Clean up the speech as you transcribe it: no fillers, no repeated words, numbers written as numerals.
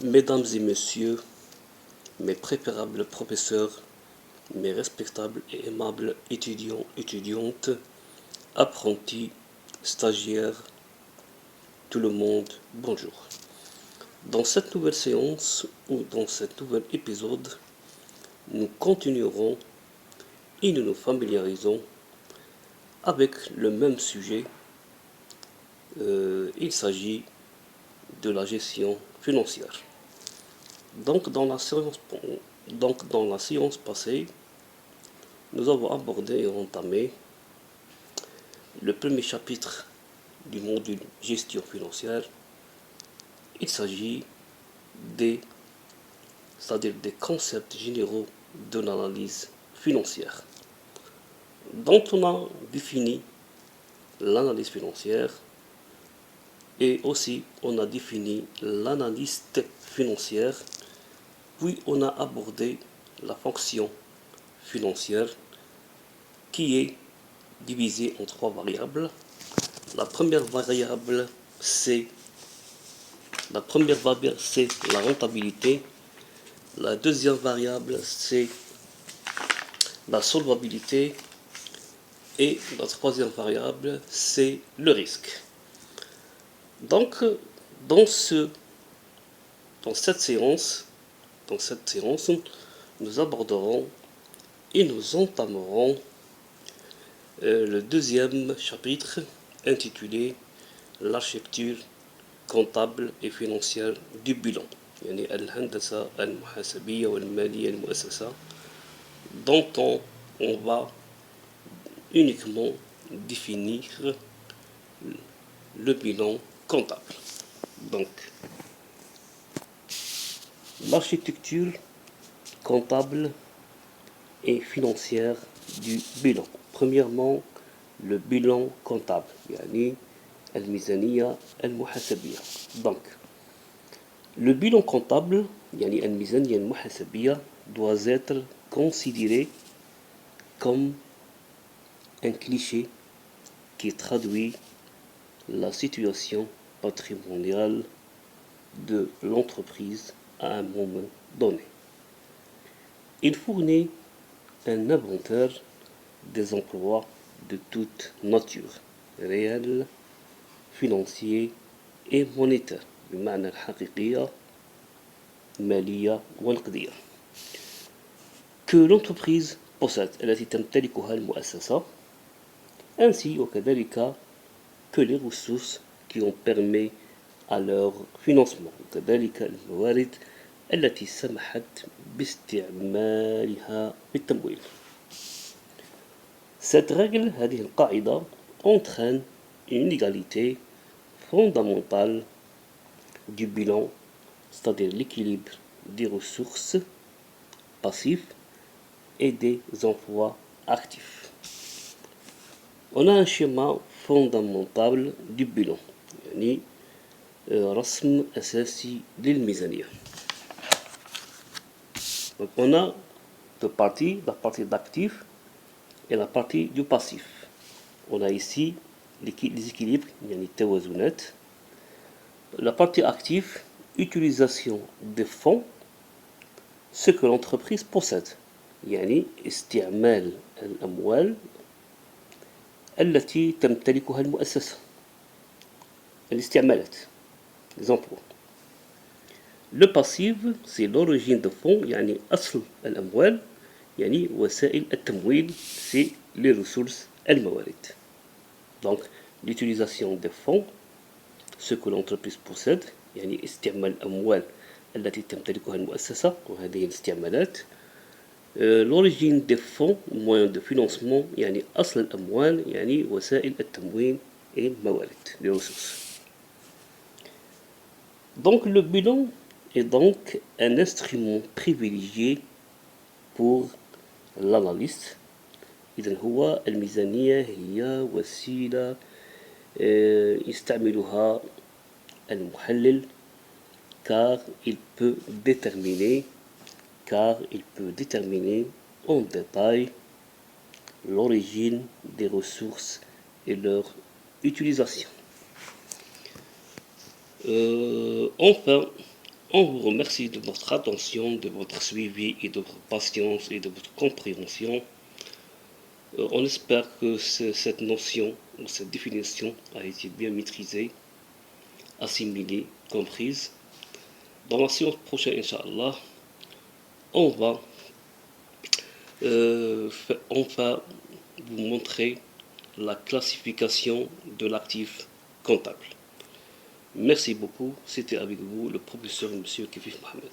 Mesdames et messieurs, mes préparables professeurs, mes respectables et aimables étudiants, étudiantes, apprentis, stagiaires, tout le monde, bonjour. Dans cette nouvelle séance ou dans cet nouvel épisode, nous continuerons et nous nous familiarisons avec le même sujet. Il s'agit de la gestion financière. Donc dans la séance passée, nous avons abordé et entamé le premier chapitre du module gestion financière. Il s'agit c'est-à-dire des concepts généraux de l'analyse financière, dont on a défini l'analyse financière et aussi on a défini l'analyste financière, puis on a abordé la fonction financière qui est divisée en trois variables. La première variable, c'est la rentabilité. La deuxième variable, c'est la solvabilité. Et la troisième variable, c'est le risque. Donc, dans cette séance, nous aborderons et nous entamerons le deuxième chapitre intitulé l'architecture comptable et financière du bilan, يعني الهندسة المحاسبية والمالية المؤسسة, dont on va uniquement définir le bilan comptable. Donc, l'architecture comptable et financière du bilan. Premièrement, le bilan comptable, يعني الميزانية المحاسبية. Donc, le bilan comptable, يعني الميزانية المحاسبية, doit être considéré comme un cliché qui traduit la situation patrimoniale de l'entreprise à un moment donné. Il fournit un inventaire des emplois de toute nature, réels, financiers et monétaires, بمعنى الحقيقية مالية ونقدية, que l'entreprise possède, التي تمتلكها المؤسسة, ainsi وكذلك que les ressources qui ont permis à leur financement, وكذلك الموارد التي سمحت باستعمالها بالتمويل. Cette règle, هذه القاعدة, entraîne une égalité fondamentale du bilan, c'est-à-dire l'équilibre des ressources passives et des emplois actifs. On a un schéma fondamental du bilan, يعني رسم أساسي للميزانية. Donc on a deux parties, la partie d'actif et la partie du passif. On a ici les équilibres, يعني التوازنات. La partie active, utilisation des fonds, ce que l'entreprise possède, يعني استعمال الأموال التي تمتلكها المؤسسة, الاستعمالات, les emplois. Le passif, c'est l'origine de fonds, يعني أصل الأموال, يعني وسائل التمويل, c'est les ressources, الموارد. Donc, l'utilisation des fonds, ce que l'entreprise possède, يعني استعمال الأموال التي تمتلكها المؤسسة, وهذه الاستعمالات. L'origine des fonds, moyens de financement, يعني أصل الأموال, يعني وسائل التموين et الموارد, les ressources. Donc le bilan est donc un instrument privilégié pour l'analyste. إذن هو الميزانية هي وسيلة يستعملها المحلل car il peut déterminer en détail l'origine des ressources et leur utilisation. Enfin, On vous remercie de votre attention, de votre suivi et de votre patience et de votre compréhension. On espère que cette notion ou cette définition a été bien maîtrisée, assimilée, comprise. Dans la séance prochaine, Inch'Allah, on va vous montrer la classification de l'actif comptable. Merci beaucoup. C'était avec vous le professeur M. Kifif Mohamed.